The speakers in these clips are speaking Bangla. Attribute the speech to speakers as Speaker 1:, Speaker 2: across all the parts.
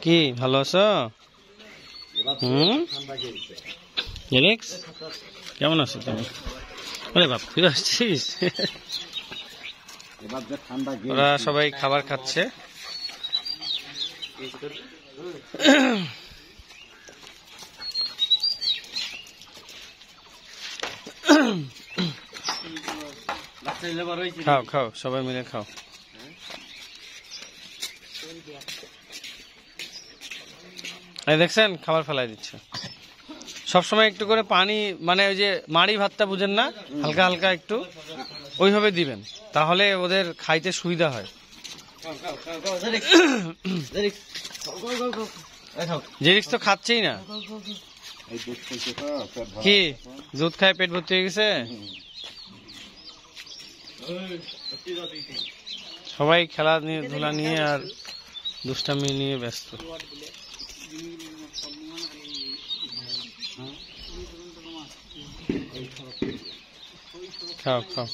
Speaker 1: কি ভালো আছো? জেরিক্স কেমন আছো তুমি? আরে বাপ, ফিরে আসছিস? ওরা সবাই খাবার খাচ্ছে। খাও খাও, সবাই মিলে খাও। এই দেখছেন, খাবার ফেলাই দিচ্ছে। সবসময় একটু করে পানি, মানে ওই যে মাড়ি ভাতটা বুঝেন না, হালকা হালকা একটু ওইভাবে দিবেন, তাহলে ওদের খাইতে সুবিধা হয়। জেরিক্স তো খাচ্ছেই না। কি দুধ খায় পেট ভর্তি হয়ে গেছে? সবাই খেলাধুলা নিয়ে আর দুষ্টামি নিয়ে ব্যস্ত। খাও খাও।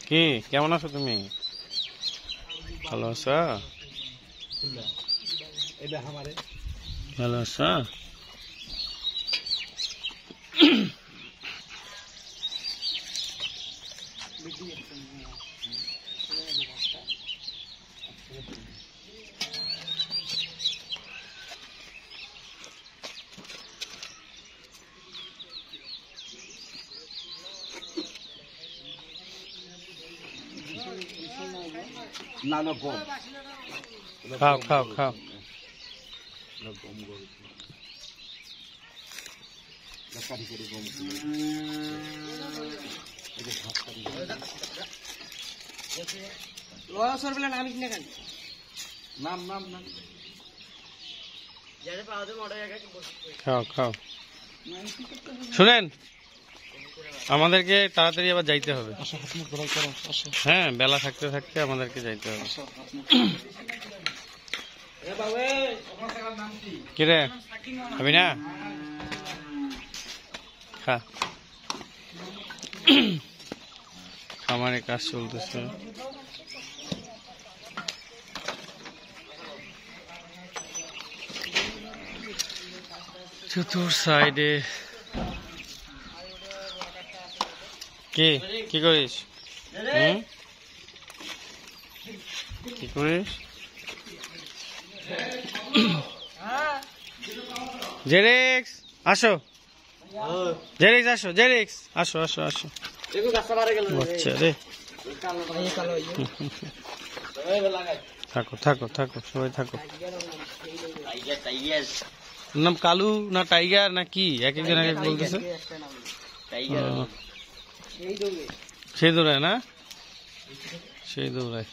Speaker 1: কি কেমন আছো তুমি? ভালো আছো? ভালো আছো? খাও খাও খাও। খাও খাও। শুনেন, আমাদেরকে তাড়াতাড়ি আবার যাইতে হবে। হ্যাঁ, বেলা থাকতে থাকতে আমাদেরকে যাইতে হবে। কিরে খাবি না? খা। খামারে কাজ চলতেছে। চতুর সাইডে কি কি করিস? কি করিস? জেরিক্স আসো, জেরিক্স আসো, জেরিক্স আসো আসো আসো। আচ্ছা রে, থাকো থাকো থাকো, সবাই থাকো। নাম কালু না টাইগার না কি, এক একজন এক এক বলতেছে। সেই দৌড়ায় না, সেই দৌড়ায়।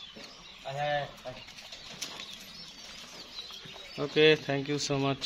Speaker 1: ওকে, থ্যাংক ইউ সো মাচ।